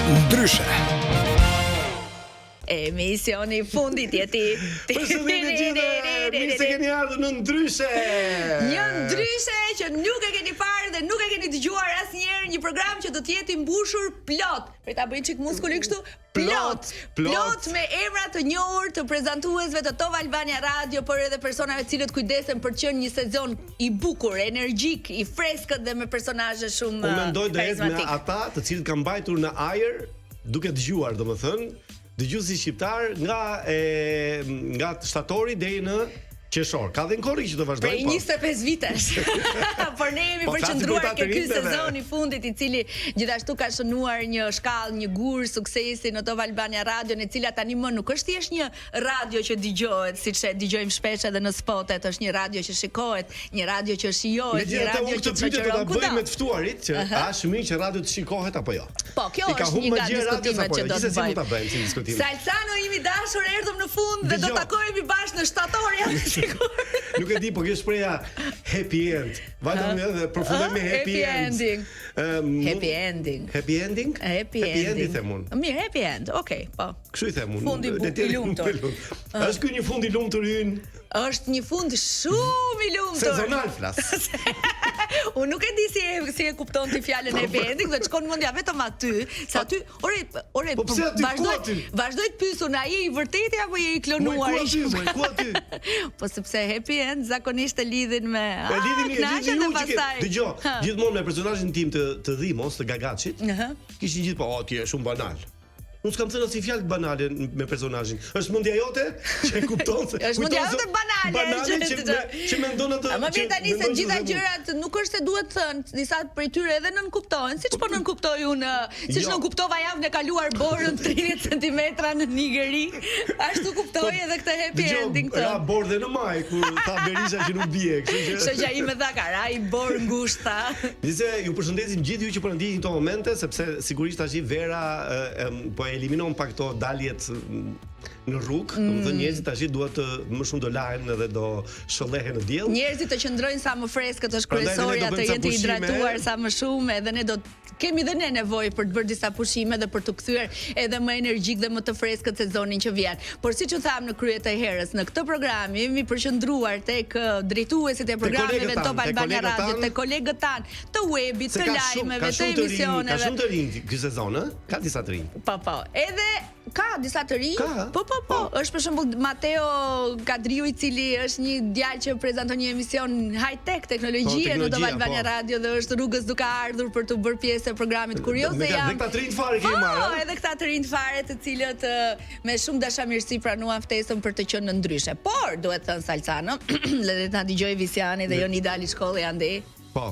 Ndryshe. Emisioni fundit jeti. Përshëndetje gjithë, mirë se keni ardhur në Ndryshe. Një ndryshe që nuk e keni parë dhe nuk e keni dëgjuar asnjëherë, një program që do të jetë i mbushur plot. Për ta bëjë çik muskulin kështu, plot me emra të njohur të prezantuesve të Top Albania Radio, por edhe personave të cilët kujdesen për të qenë një sezon i bukur, energjik, i freskët dhe me personazhe shumë Unë mendoj do jetë me karizmatik. ata të cilët kanë mbajtur në ajër duke dëgjuar, domethënë, dëgjuesi shqiptar nga shtatori deri në qershor. Ka dhe në korrik që do vazhdoj. Prej 25 vitesh. Por ne jemi përqendruar ke ky sezon i fundit i cili gjithashtu ka shënuar një shkallë, një gur suksesi në Top Albania Radio, e cila tani më nuk është thjesht një radio që dëgohet, siç e dëgjojmë shpesh edhe në spotet, është një radio që shikohet, një radio që shijohet, një radio që shoqëron kudo. Do ta bëjmë me të ftuarit që a është mirë që radio të shikohet apo jo. Po, kjo është një nga diskutimet që do të bëjmë. Salsano imi dashur, erdhëm në fund dhe do takohemi bashkë në shtator. Nuk e di, po kjo shpreha happy end. Vajtëm edhe përfundojmë me happy ending. Happy ending. Happy ending? Happy ending them unë. Mirë, happy end. Okej, po. Kështu i them unë. Fundi i lumtur. Është ky një fund i lumtur ynë? Është një fund shumë i lumtur. Sezonal flas. Unë nuk e di si e kupton ti fjalën happy ending, dhe shkon mendja vetëm aty, se aty, ore, vazhdoj të pyesun, ai i vërtetë apo je i klonuar? Ku aty? Po sepse happy end zakonisht e lidhin me lidhin dhe pastaj. Dëgjoj, gjithmonë me personazhin tim të Dhimos, të Gagaçit, kishin gjithë po, ti je shumë banal. Unë s'kam thënë asnjë fjalë banale me personazhin. Është mendja jote që e kupton se është mendja jote banale që mendon atë. Më vjen tani se gjitha gjërat nuk është se duhet thënë, disa prej tyre edhe nën kuptohen, siç po nën kuptoj unë, siç nën kuptova javën e kaluar borën 30 cm në Nigeri, ashtu kuptoj edhe këtë happy ending këtë. Ja bordhe në maj ku tha Berisha që nuk bie, kështu që. Shoqja ime tha karaj bor ngushta. Nice, ju përshëndesim gjithë ju që po na ndiqni këto momente, sepse sigurisht tash Vera po eliminon pak këto daljet në rrugë, domethënë njerëzit tash duhet të më shumë do lahen edhe do shollehen në diell. Njerëzit të qëndrojnë sa më freskët, është kryesorja, të jenë të hidratuar sa më shumë, edhe ne do kemi dhe ne nevojë për të bërë disa pushime dhe për të kthyer edhe më energjik dhe më të freskët sezonin që vjen. Por siç u tham në krye të herës, në këtë program jemi përqendruar tek drejtuesit e programeve Top Albania Radio, tek kolegët tan të webit, të lajmeve, të emisioneve. Ka shumë të rinj ky sezon, ë? Ka disa të rinj. Po. Edhe ka disa të rinj. Po. Është për shembull Mateo Kadriu, i cili është një djalë që prezanton një emision high-tech teknologjie në Top Albania Radio dhe është rrugës duke ardhur për të bërë pjesë e programit Kurioze jam. Edhe këta të rinj fare kemi marrë. Po, edhe këta të rinj fare, të cilët me shumë dashamirësi pranuan ftesën për të qenë në Ndryshe. Por duhet thënë Salsano, le të na dëgjoj Visiani dhe Jonida Ali shkolli andej. Po.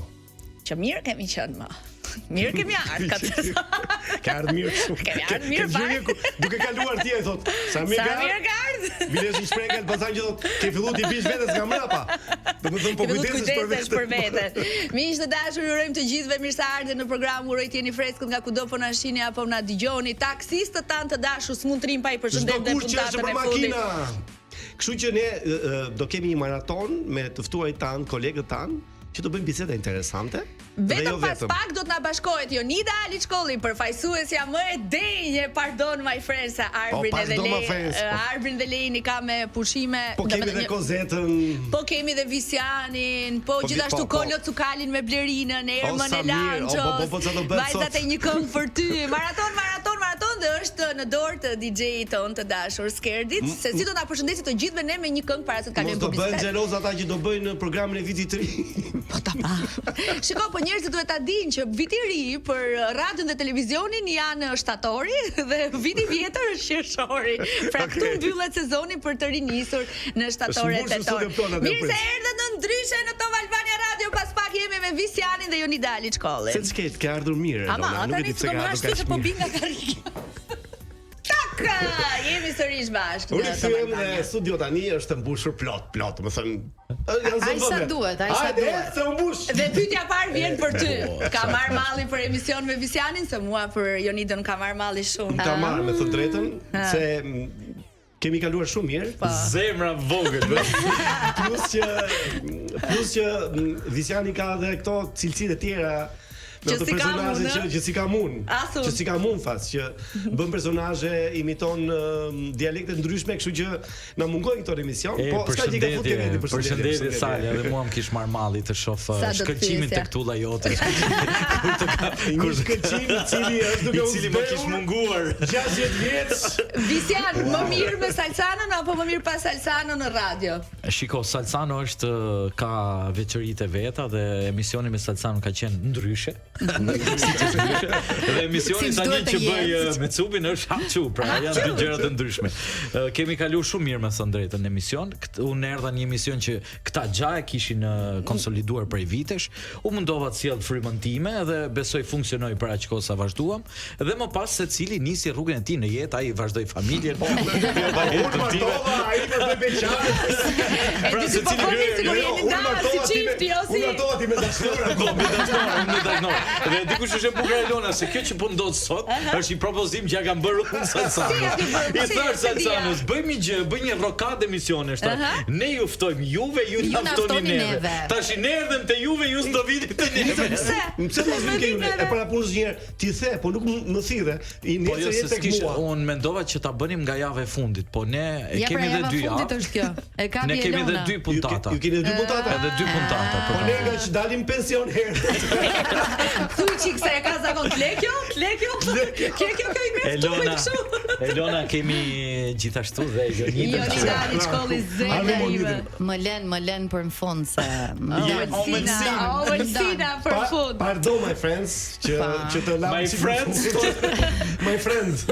Që mirë kemi qenë më. Mirë kemi ardhur këtë. Ka ardhur mirë shumë. Kemi ardhur mirë. Duke kaluar ti e thot, sa mirë ka ardhur. Vilesh i shprehel pastaj që thot, ke filluar ti bish vetes nga mbrapa. Domethënë po kujdesesh për veten. Miq të dashur, urojmë të gjithëve mirëseardhje në program, uroj të jeni freskët nga kudo po na shihni apo na dëgjoni. Taksistët tanë të dashur s'mund të rrim pa i përshëndet dhe puntatën e fundit. Kështu që ne do kemi një maraton me të ftuarit tan, kolegët tan, që do bëjmë biseda interesante. Vetëm pas pak do të na bashkohet Jonida Ali shkolli, përfaqësuesja më e denjë, pardon my friends, Arbrin dhe Lejni ka me pushime. Po kemi dhe Kozetën. Po kemi dhe Visianin, po gjithashtu Kolo Cukalin me Blerinën, Ermën e Lanços. Vajzat e një këngë për ty. Maraton dhe është në dorë të DJ-it ton të dashur Skerdit, se si do ta përshëndesim të gjithëve ne me një këngë para se të kalojmë publicitet. Do bëjnë xheloz ata që do bëjnë programin e vitit të ri. Po ta pa. Shikoj, po njerëzit duhet ta dinë që viti i ri për radion dhe televizionin janë shtatori dhe viti i vjetër është qershori. Pra këtu mbyllet sezoni për të rinisur në shtator e tetor. Mirë se erdhët në Ndryshe në Top Albania Radio, pas pak jemi me Visianin dhe Jonida Ali shkolli. Se ç'ket, ka ardhur mirë. Nuk e di pse ka ardhur kaq. Po binga karrika. Jemi sërish bashkë. Unë thyem në studio tani është mbushur plot, më thënë. Ai sa duhet. Se u mbush. Dhe pyetja parë vjen për ty. Ka marr malli për emision me Visianin, se mua për Jonidën ka marr malli shumë. Ka marr me të drejtën, se kemi kaluar shumë mirë. Zemra vogël. Plus që Visiani ka edhe këto cilësitë e tjera Që si kam unë. Që si kam unë. Që si kam unë fas, që bën personazhe, imiton dialekte ndryshme, kështu që na mungojnë këto emision, po s'ka gjë ka futur Përshëndetje Sali, edhe mua më kish marr malli të shoh shkëlqimin tek tulla jote. Kur shkëlqim i cili është duke u cili më kish munguar 60 vjeç. Visian, më mirë me Salsanon apo më mirë pa Salsanon në radio? Shiko, Salsano ka veçoritë e veta dhe emisioni me Salsano ka qenë ndryshe. Dhe emisioni tani që bëj me Cubin është hapçu, pra janë dy gjëra të ndryshme. Kemi kaluar shumë mirë me thënë drejtën në emision. Unë erdha në një emision që këta gjaja kishin konsoliduar prej vitesh. U mundova të sjell frymën time dhe besoj funksionoi për aq kohë sa vazhduam. Dhe më pas secili nisi rrugën e tij në jetë, ai vazhdoi familjen. Unë martova, ai për beqar. Pra secili Unë martova ti me dashnor. Dhe dikush është e bukur Elona se kjo që po ndodh sot është një propozim që ja kanë bërë unë Salsanos. I thash Salsanos, bëjmë gjë, bëj një rokadë emisione shtat. Ne ju ftojmë juve, ju na ftoni neve. Tash ne erdhëm te juve, ju s'do vini te neve. Pse mos vini këtu? E para punës një herë, ti the, po nuk më thirrë. I nesër jetë tek mua. Unë mendova që ta bënim nga java e fundit, po ne e kemi edhe 2 javë. Fundit është kjo. E ka Ne kemi edhe 2 puntata. Ju keni 2 puntata? Edhe 2 puntata. Po ne nga që dalim pension herë. Thuaj çik se e ka zakon Klekjo i mes Elona kemi gjithashtu dhe Jonida. Jonida shkolli zëna ime. Më lën për në fund se Sina për fund. Pardon my friends, që të lam. My friends. My friends.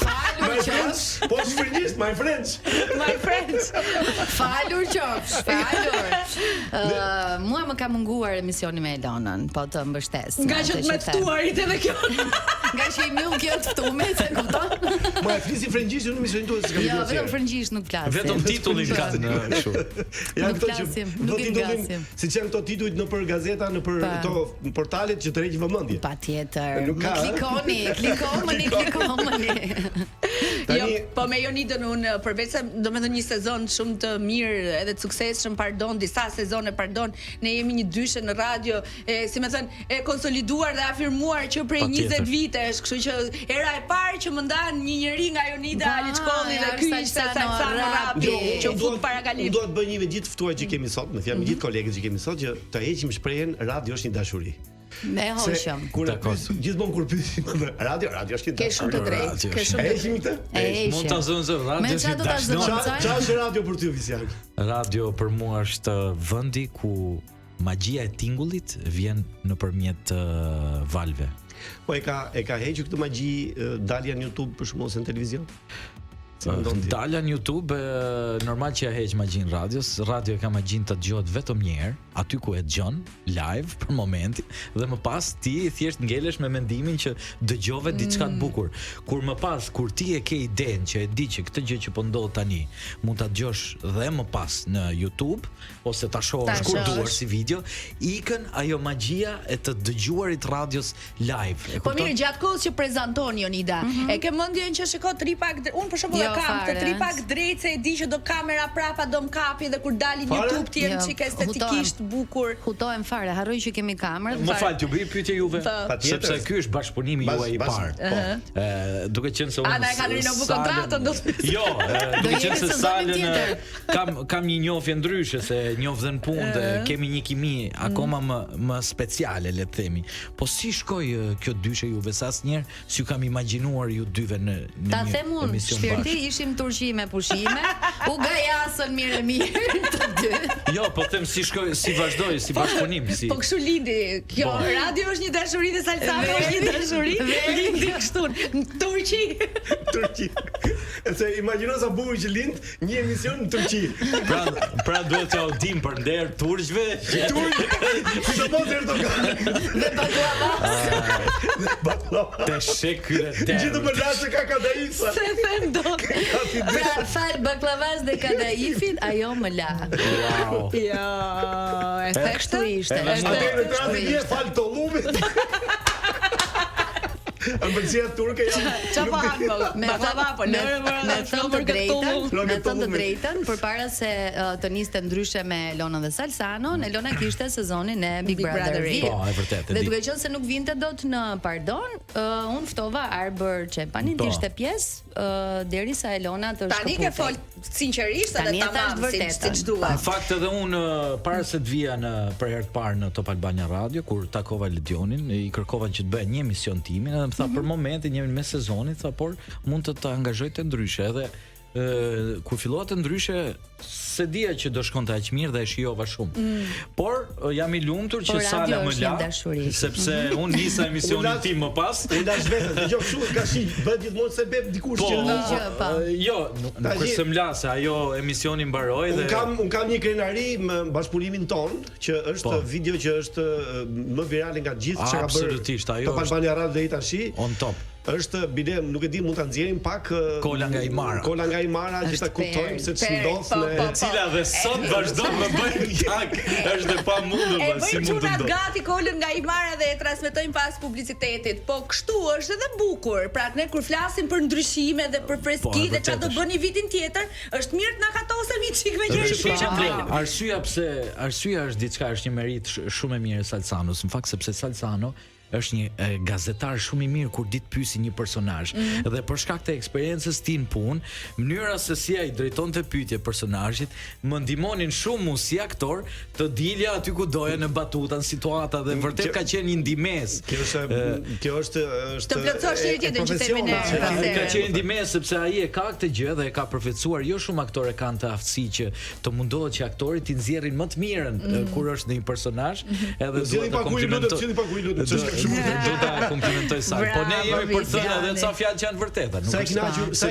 Falur qofsh. Po shpërnjisht, my friends. My friends. Falur qofsh. Falur. Mua më ka munguar emisioni me Elonën, po të mbështes. Nga që të me ftuarit edhe kjo. Nga që i mjull kjo të ftume, se kupton? Ma e flisi frëngjisht, unë emisionin tuaj s'kam Jo, vetëm frëngjisht nuk flasim. Vetëm titullin kanë kështu. Ja Nuk këto që flasim, do nuk i titullin, ngasim. siç janë këto titujt nëpër gazeta, nëpër këto portalet që të rreqin vëmendje. Patjetër. Nuk ka, Klikomani. Jo, po me Jonidën unë përveç se domethënë një sezon shumë të mirë edhe të suksesshëm, disa sezone, ne jemi një dyshe në radio, si më thënë, e konsoliduar dhe afirmuar që prej 20 vitesh, kështu që era e parë që më ndan një njeri nga Jonida Aliçkolli dhe ky ishte Salsano Rapi, që u fut para kalim. Unë do të bëj një me gjithë ftuar që kemi sot, me fjalë me gjithë kolegët që kemi sot, që të heqim shprehjen radio është një dashuri. Me hoshëm. Gjithmonë kur pyesim radio është një Ke shumë të drejtë. Ke shumë të heqim këtë? Mund ta zënë radio është një dashur. Çfarë është radio për ty Visian? Radio për mua është vendi ku magjia e tingullit vjen nëpërmjet valve. Po e ka hequr këtë magji dalja në YouTube për shkak në televizion? Dalja në YouTube normal që ja heq magjin radios. Radio e ka magjin të dëgjohet vetëm një herë, aty ku e dëgjon live për momentin, dhe më pas ti thjesht ngelesh me mendimin që dëgjove diçka të bukur. Kur ti e ke idenë që e di që këtë gjë që po ndodh tani mund ta dëgjosh dhe më pas në YouTube ose ta shohësh kur duar si video, ikën ajo magjia e të dëgjuarit radios live. Po mirë, gjatë kohës që prezanton Jonida, e ke mendjen që shiko tripak, unë për shembull kam të tripak drejt se e di që do kamera prapa do më kapi dhe kur dalin YouTube ti jem çik estetikisht bukur. Hutohem fare, harroj që kemi kamerë. Më fal, t'ju bëj pyetje juve, sepse ky është bashkëpunimi juaj i parë. Duke qenë se unë Ana e kanë rinovuar kontratën do. Jo, duke qenë se Salën kam një njohje ndryshe se njoh dhe në punë dhe kemi një kimi akoma më speciale, le të themi. Po si shkoi kjo dyshe juve sa asnjëherë s'ju kam imagjinuar ju dyve në një emision bashkë. Ishim Turqi me pushime, u gajasën mirë të dy. Jo, po them si shkoi, si vazhdoi, si bashkëpunim, si. Po kështu lindi. Kjo radio është një dashuri dhe Salsano është një dashuri. Lindi kështu në Turqi. Se imagjino sa bukur që lind një emision në Turqi. Pra duhet të audim për nder turqve. Si do mos Erdogan. Dhe baklava. Te shekëre te. Gjithë më lasë ka Kadaisa. Se them dot. Pra fal baklavas dhe Kadaifit, ajo më la. Wow. Jo, e thekshtë ishte. Atëherë trati një fal Tollumit. Ambëlsia turke janë. Çfarë hak me baklava po lëre me thënë të drejtën, përpara se të niste ndryshe me Elonën dhe Salsanon, Elona kishte sezonin e Big Brother VIP. Po, e vërtetë. Dhe duke qenë se nuk vinte dot në Pardon, unë ftova Arbër Çepanin të ishte pjesë derisa Elona të shkëputej. Tani ke fol sinqerisht edhe tamam siç dua. Në fakt edhe unë para se të vija për herë të parë në Top Albania Radio, kur takova Ledionin, i kërkova që të bëja një emision timin, edhe më tha për momentin jemi me sezonin, tha por mund të angazhoj të ndryshe, edhe kur fillova të ndryshe se dija që do shkonte aq mirë dhe e shijova shumë. Por jam i lumtur që Sala më la, sepse unë nisa emisionin tim më pas. Unë dash vetëm, dëgjoj kështu ka shi bëhet gjithmonë se beb dikush që jo, nuk është se mla se ajo emisioni mbaroi dhe un kam një krenari me bashkëpunimin ton që është video që është më virale nga gjithë çka ka bërë. Absolutisht, ajo Top Albania Radio deri tash. On top. Është bile, nuk e di, mund ta nxjerrim pak Kola nga Imara. Kola nga Imara që ta kuptojmë se ç'ndodh me cila dhe sot vazhdon më bëjnë jak. Është e pamundur si mund të ndodhë. Gati Kolën nga Imara dhe e transmetojmë pas publicitetit. Po kështu është edhe bukur. Pra ne kur flasim për ndryshime dhe për freski dhe çfarë do bëni vitin tjetër, është mirë të na katosemi çik me njëri tjetrin. Arsyeja është diçka, është një merit shumë e mirë e Salsanos, në fakt sepse Salsano është një gazetar shumë i mirë kur ditë pyesi një personazh. Dhe për shkak të eksperiencës tij në punë, mënyra se si ai drejtonte pyetje personazhit, më ndihmonin shumë mua si aktor të dilja aty ku doja në batuta, në situata dhe vërtet ka qenë një ndihmës. Kjo është të plotësosh njëri tjetrin që themi ne. Ka qenë ndihmës sepse ai e ka këtë gjë dhe e ka përfituar. Jo shumë aktorë kanë të aftësi që të mundohet që aktorit të nxjerrin më të mirën kur është në një personazh, edhe duhet të komplimentojë. Do ta komplimentoj sa. Po ne jemi për të thënë edhe ca fjalë që janë vërteta,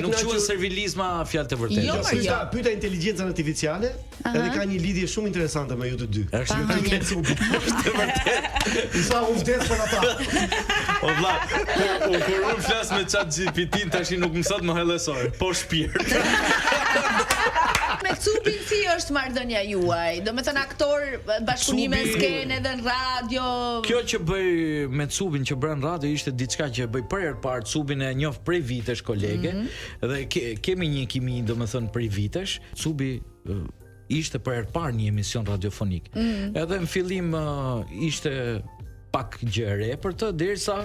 nuk quhen servilizma fjalë të vërteta. Jo, pyeta inteligjencën artificiale, edhe ka një lidhje shumë interesante me ju të dy. Është e vërtetë. Sa u vdes për ata. O vlla, kur unë flas me ChatGPT tash nuk më sot më hellësor, po shpirt. Me Cubin si është marrëdhënia juaj? Do me thënë aktor, bashkëpunime në skenë edhe në radio. Kjo që bëj me Cubin që bën radio ishte diçka që bëj për herë parë. Cubin e njoh prej vitesh kolege dhe kemi një kimi domethënë prej vitesh. Cubi ishte për herë parë një emision radiofonik. Edhe në fillim ishte pak gjë e re për të derisa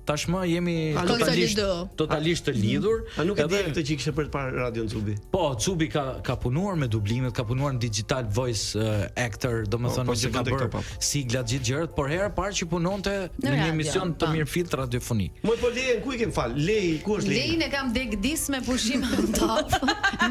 tashmë jemi totalisht të lidhur. A nuk e di këtë që kishte për të parë radion Cubi? Po, Cubi ka punuar me dublimet, ka punuar në digital voice actor, domethënë që ka bërë sigla gjithë gjërat, por herë parë që punonte në një emision të mirëfillt radiofonik. Moj po Lejen ku i kem fal? Lej, ku është Lej? Lejen e kam degdis me pushim on top.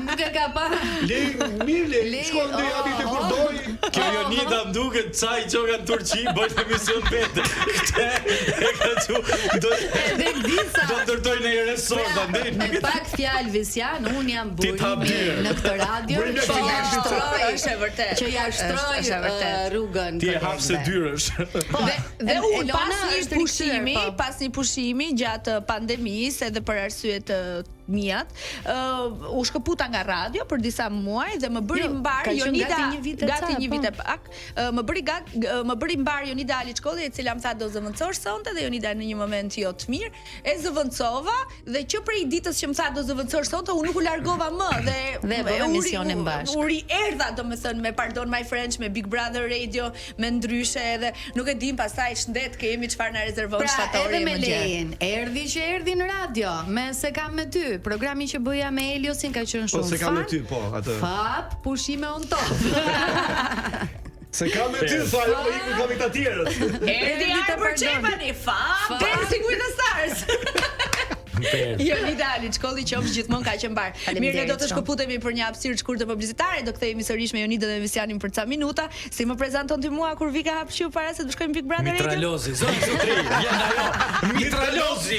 Nuk e ka pa. Lej, mirë Lej. Shkon deri aty te kurdoj. Kjo Jonida më duket çaj çoga në Turqi, bën emision vetë. Këtë e ka thënë do të ndërtoj në resort andaj. Me pak fjalë Visian, un jam burimi në këtë radio. Është e vërtetë. Që ja shtroi rrugën. Ti e hapse dyrësh. Dhe unë pas një pushimi gjatë pandemisë edhe për arsye të mijat, u shkëputa nga radio për disa muaj dhe më bëri mbar Jonida gati një vit e pak. Më bëri mbar Jonida Aliçkolli, e cila më tha do zëvendësosh sonte dhe Jonida në një moment jo të mirë, e zëvendësova dhe që prej ditës që më tha do zëvendësosh sonte, unë nuk u largova më dhe bëra emisionin bashkë. U rierdha domethënë me Pardon My French, me Big Brother Radio, me ndryshe edhe nuk e dim pastaj shëndet kemi çfarë na rezervon shtatori më gjatë. Erdhi në radio, me se kam me ty. Programi që bëja me Eliosin ka qenë shumë fat. Po se kam me ty, po, atë. Fat, pushime on top. Se kam me ty, sa jo iku kam i të tjerët. Erdhi për Çepani, fat. Dancing with the Stars. Jonida Aliçkolli qofsh gjithmonë ka qenë mbar. Mirë, ne do të shkëputemi për një hapësirë të shkurtër publicitare, do kthehemi sërish me Jonida dhe Visianin për ca minuta. Si më prezanton ti mua kur vi ka hapshiu para se të shkojmë Big Brother Radio? Mitralozi, zoti sotri, vjen ajo. Mitralozi.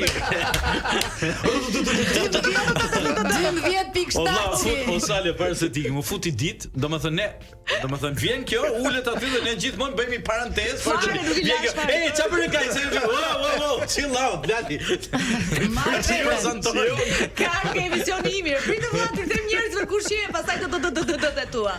O sale para se ti, më futi ditë, domethënë vjen kjo, ulet aty dhe ne gjithmonë bëjmë parantezë për të. Ej, çfarë bën kaj se? Wow, chill out, Lali. Ka emisioni i mirë. Pritë vëlla të them njerëzve kush je, pastaj do tua.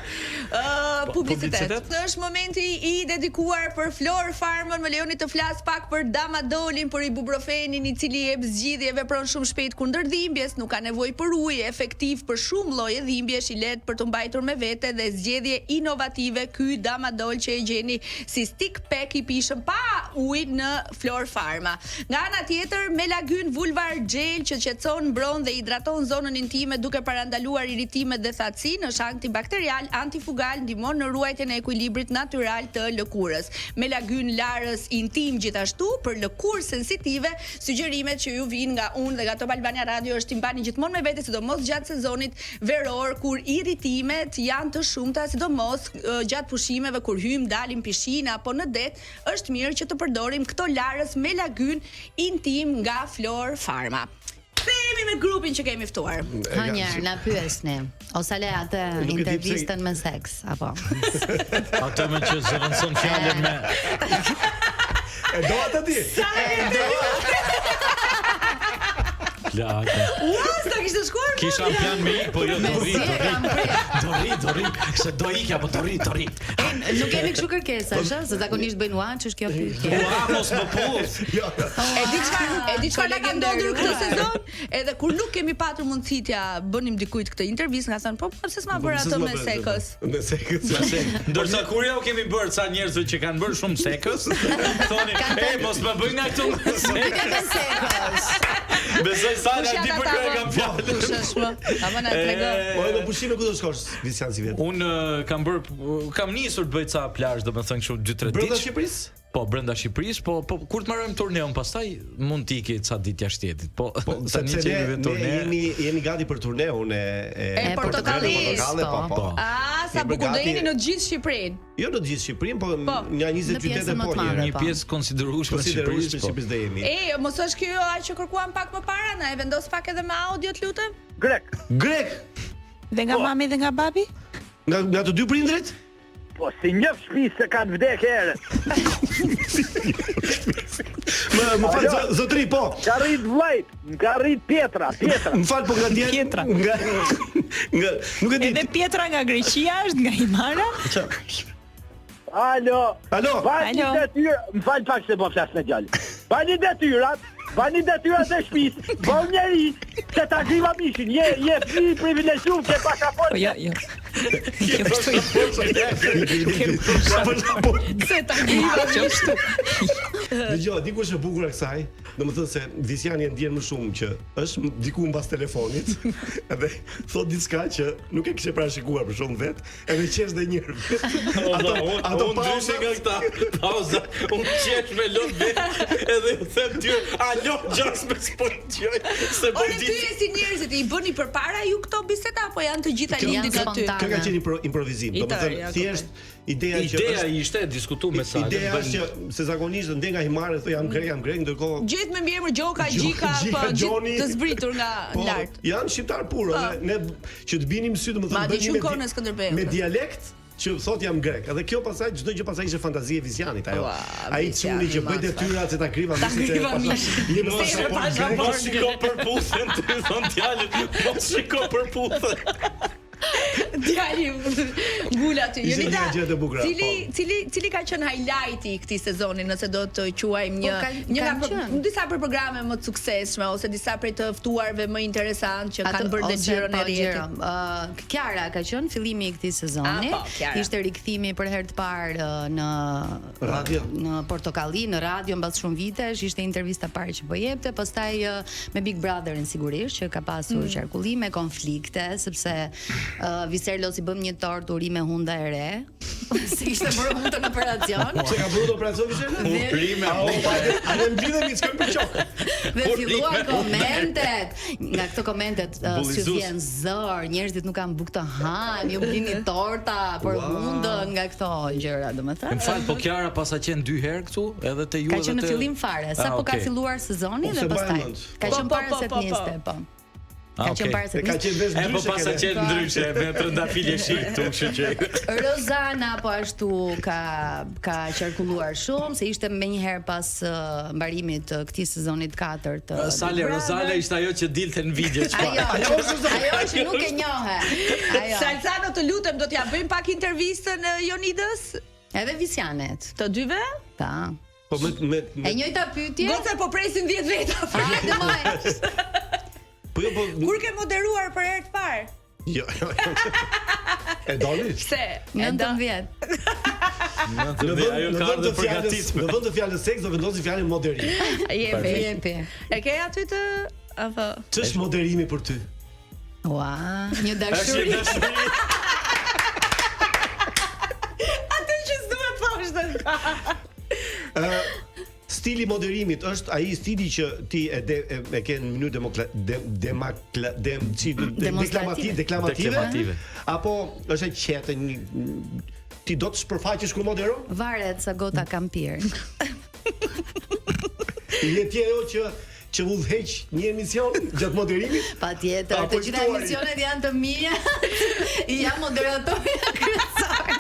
Publicitet. Është momenti i dedikuar për Flor Farmën. Më lejoni të flas pak për Damadolin, për ibuprofenin i cili jep zgjidhje, vepron shumë shpejt kundër dhimbjes, nuk ka nevojë për ujë, efektiv për shumë lloje dhimbjesh, i lehtë për të mbajtur me vete dhe zgjedhje inovative. Ky Damadol që e gjeni si stick pack i pishëm pa ujë në Flor Farma. Nga ana tjetër, Melagyn Vulvar Gel që qetëson, mbron dhe hidraton zonën intime duke parandaluar irritimet dhe thatësinë, është antibakterial, antifugal, ndihmon në ruajtjen e ekuilibrit natyral të lëkurës. Melagyn Larës Intim gjithashtu për lëkurë sensitive, sugjerimet që ju vijnë nga unë dhe nga Top Albania Radio është t'i mbani gjithmonë me vete, sidomos gjatë sezonit veror kur irritimet janë të shumta, sidomos gjatë pushimeve kur hym, dalim pishinë apo në det, është mirë që të përdorim këto Larës Melagyn Intim nga Flor Farma. Themi me grupin që kemi ftuar. Hanjer, na pyesni. Ose le atë intervistën me seks, apo? Atë me që zëvendëson fjalën me. E do atë ti. Sta kishte shkuar. Kisha plan me ik, po jo do rri. Se do ik apo do rri. Nuk kemi kështu kërkesa, se zakonisht bëjnë ua, ç'është kjo pyetje. Mos më puth. E di çfarë ka ndodhur këtë sezon, edhe kur nuk kemi patur mundësi t'ja bënim dikujt këtë intervistë, nga thënë, po pse s'ma bër atë me sekës. Me sekës. Ndërsa kur ja u kemi bërë ca njerëzve që kanë bërë shumë sekës, thonin, mos më bëj nga këtu me sekës. Besoj sa na di për kë kam fjalë. Ama na tregon. Po në pushime ku do shkosh Visian si vet? Un kam nisur të bëj ca plazh, domethënë kështu 2-3 ditë. Brenda Shqipërisë? Po brenda Shqipërisë, po kur të marrojmë turneun, pastaj mund të iki ca ditë jashtë shtetit. Po tani që jemi në turne. Jemi gati për turneun e portokallis. Po. Sa bukur do jeni në të gjithë Shqipërinë. Jo në të gjithë Shqipërinë, po nga 20 qytete po një pjesë konsiderueshme e Shqipërisë do jemi. Mos është kjo aq që kërkuam pak më para, na e vendos pak edhe me audio, të lutem. Grek. Dhe nga mami dhe nga babi? Nga të dy prindrit? Po, si një shtëpi se kanë vdek herë. Më fal zotëri, po. Ka rrit vllajt, ka rrit Pietra. Më fal, po nga dje. Pietra. Nuk e di. Edhe Pietra nga Greqia është, nga Himara? Alo. Bani detyrë, më fal pak se po flas me djalin. Bani detyrat e shtëpisë. Bëu njeri se ta griva mishin. Je fri privilegjuar ke pasaportë. Po jo. Se ta griva mishin. Dgjoj, dikush e bukur e kësaj, domethënë se Visiani e ndjen më shumë që është diku mbas telefonit, edhe thot diçka që nuk e kishte parashikuar për shumë vet, edhe qesh dhe një herë. Ato ndryshe nga këta. Pauza. Unë qesh me lot vet, edhe u them ty, alo, just me sportjoj. Se po di. Ore ty si njerëzit i bëni përpara ju këto biseda apo janë të gjitha lindit aty? Kjo ka qenë improvizim, domethënë thjesht ideja ishte diskutuar me sa. Ideja është që se zakonisht ndej nga Himare thonë jam grek, ndërkohë gjithë me mbiemër Gjoka, Gjika, po gjithë të zbritur nga lart. Janë shqiptar pur, ne që të binim sy domethënë me dialekt që thot jam grek. Edhe kjo pasaj çdo gjë pasaj ishte fantazi e Visianit ajo. Ai çuni që bëj detyrat se ta griva mishin. Mos shiko për puthën, thon djalin, mos shiko për puthën. Djali ngula ty. Cili ka qenë highlighti i këtij sezoni, nëse do të quajmë një nga disa për programe më të suksesshme ose disa prej të ftuarve më interesant që kanë bërë dhe xhiron e rrjetit. Kiara ka qenë fillimi i këtij sezoni. Ishte rikthimi për herë të parë në radio, në Portokalli, në radio mbas shumë vitesh. Ishte intervista e parë që po jepte, pastaj me Big Brotherin sigurisht që ka pasur qarkullime, konflikte, sepse Viserlo si bëm një tort urime hunda e re. Si ishte bërë hundë në operacion. Se ka bërë operacion Viserlo? Urime hunda. A ne mblidhemi s'kem për qof. Dhe filluan komentet. Nga këto komentet si vjen zor, njerëzit nuk kanë bukë të hanë, ju blini torta për hundën, nga këto gjëra, domethënë. Më fal, po Kiara pas ka qenë 2 herë këtu, edhe te ju edhe te. Ka qenë në fillim fare, sapo ka filluar sezoni dhe pastaj. Ka qenë para se të niste, po. Ka qenë para se ka qenë vesh Po pas ka qenë ndryshe, me trëndafilje shik këtu, kështu që. Rozana po ashtu ka qarkulluar shumë, se ishte menjëherë pas mbarimit të këtij sezonit 4 të Sale Rozale ishte ajo që dilte në video çfarë. Ajo që nuk e njohe. Ajo. Salsano, të lutem, do t'ja bëjmë pak intervistën Jonidës? Edhe Visianet. Të dyve? Ta. Po me E njëjta pyetje? Goca po presin 10 veta. Hajde moj. Kur ke moderuar për herë të parë? Jo. E doli? Pse? 19. Në vend të fjalës seks do vendosi fjalën moderim. Jepi. E ke aty të apo? Ç'është moderimi për ty? Ua, një dashuri. Atë që s'duhet thoshte. Stili moderimit është ai stili që ti e ke në mënyrë deklamative apo është e qetë ti do të shpërfaqesh kur moderon? Varet sa gota kam pirë. Je ti ajo që udhëheq një emision gjatë moderimit? Patjetër, të gjitha emisionet janë të mia. Jam moderatorja kryesore.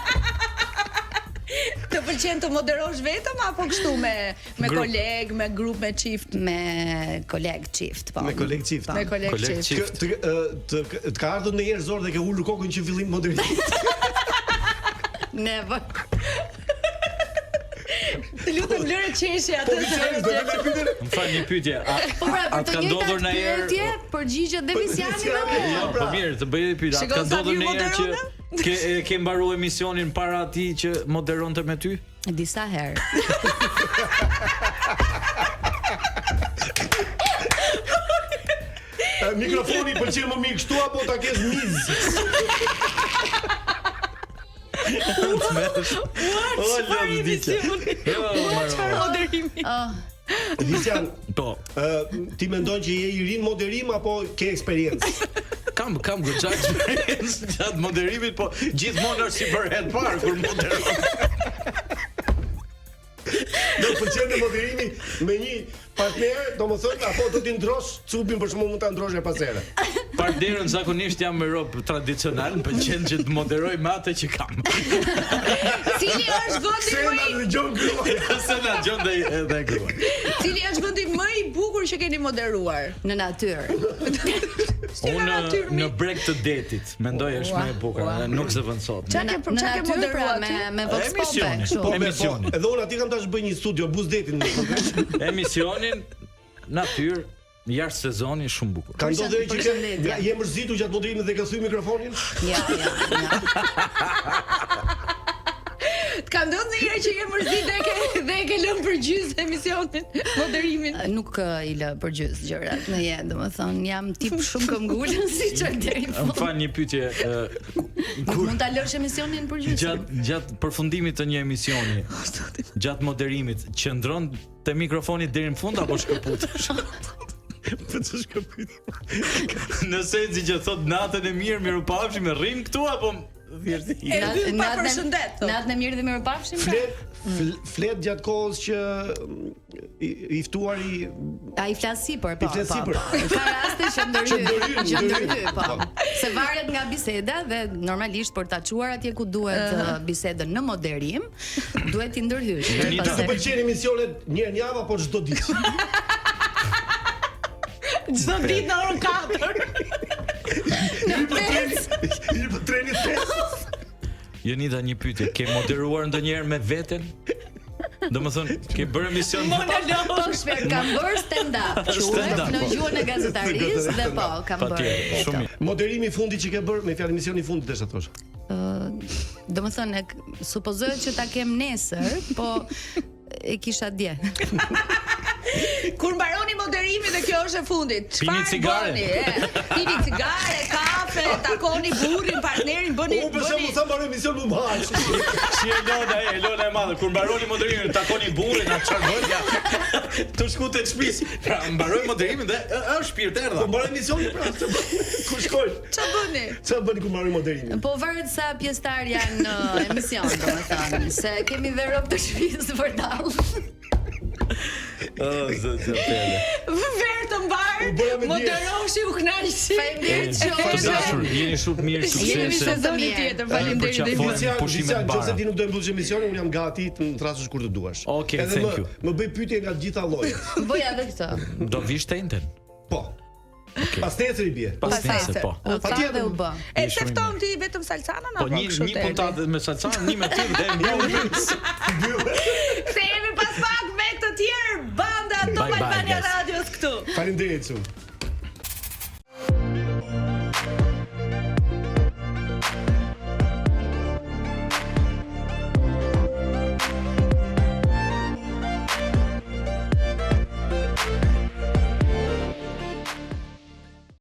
Të pëlqen të moderosh vetëm apo kështu me koleg, me grup, me çift? Me koleg çift, po. Me koleg çift. Me koleg çift. Të ka ardhur ndonjëherë zor dhe ke ulur kokën që fillim moderimit? Never. Të lutem lëre qeshje atë. Më fal një pyetje. Po pra, për të njëjtat pyetje, përgjigjet dhe Visiani. Jo, po mirë, të bëj një pyetje. Ka ndodhur ndonjëherë që ke mbaruar emisionin para atij që moderonte me ty? Disa herë. Mikrofoni pëlqen më mirë kështu apo ta kesh miz? Visian, po. Ti mendon që je i ri në moderim apo ke eksperiencë? Kam goxha eksperiencë gjatë moderimit, po gjithmonë është si për herë parë kur moderon. Do të pëlqen të moderimi me një partner, domethënë apo do t'i ndrosh cupin për shkakun mund ta ndrosh pas here. Partnerën zakonisht jam me rob tradicional, më pëlqen që të moderoj me atë që kam. Cili është vendi më i Cili është vendi më i bukur që keni moderuar? Në natyrë. Unë në breg të detit, mendoj është më e bukur, nuk se vën sot. Çka ke moderuar me Vox Popek kështu. Emisionin. Edhe unë aty kam tash bëj një studio buz detin. Emisionin natyrë jashtë sezoni shumë bukur. Ka ndodhur që je mërzitur gjatë moderimit dhe ke thyer mikrofonin? Ja. Ka ndodhur ndonjëherë që je mërzit dhe e ke lënë për gjysmë emisionin, moderimin? Nuk i lë për gjysmë gjërat në jetë, domethënë jam tip shumë këmbgulën siç është deri në fund. Më fal një pyetje, mund ta lësh emisionin për gjysmë? Gjatë përfundimit të një emisioni, gjatë moderimit, qëndron te mikrofoni deri në fund apo shkëputesh? Po të shkëpyt. Nëse si që thot natën e mirë, mirupafshim, rrim këtu apo thjesht natën e mirë dhe mirupafshim? Flet gjatë kohës që i ftuari ai flas sipër, po. Ka raste që ndërhyj, po. Se varet nga biseda dhe normalisht për ta çuar atje ku duhet bisedën në moderim, duhet i ndërhysh. Të pëlqen emisionet një herë në javë apo çdo ditë? Çdo ditë në orën 4. Në trenit 5. Jonida, një pyetje, ke moderuar ndonjëherë me veten? Domethënë, ke bërë emision po shpejt kam bërë stand-up në gjuhën e gazetarisë dhe po kam bërë. Moderimi i fundit që ke bërë me fjalë emisioni i fundit desha thosh. Domethënë supozohet që ta kem nesër, po e kisha dje. Kur mbaroni moderimin dhe kjo është e fundit, pini cigare, pini cigare, kafe, takoni burrin, partnerin, bëni. Unë për shembull sa mbaroj emision më mbahet. Si Elona e madhe, kur mbaroni moderimin, takoni burrin, atë çfarë bën ja. Tu shkutet shtëpis. Pra mbaroj moderimin dhe është shpirt erdha. Kur mbaroj emisionin pra, ku shkoj? Ç'a bëni? Ç'a bëni kur mbaroj moderimin? Po varet sa pjesëtar janë në emision, domethënë, se kemi dhe rob të shtëpisë për dall. Zotëpele. Verë të mbar. bëra me dije. Moderoshi u kënaqësi. Faleminderit Të dashur, jeni shumë mirë, Jemi suksese. sezoni tjetër. Faleminderit dhe ju. Pushimet bara. Nëse ti nuk do të mbusësh emisionin, un jam gati të më thrasësh kur të duash. Okej, Edhe thank you. Më bëj pyetje nga të gjitha llojet. Bëja edhe këtë. Do vish tenten? Po. Pas nesër i bie. Pas nesër, po. U tha dhe u bë. E se fton ti vetëm Salsanën Po apo kështu? një puntat me Salsan, një me ty dhe mbyll. Kthehemi pas pak me të tjerë banda Top Bye, bye, Albania guys. Radios këtu. Faleminderit shumë.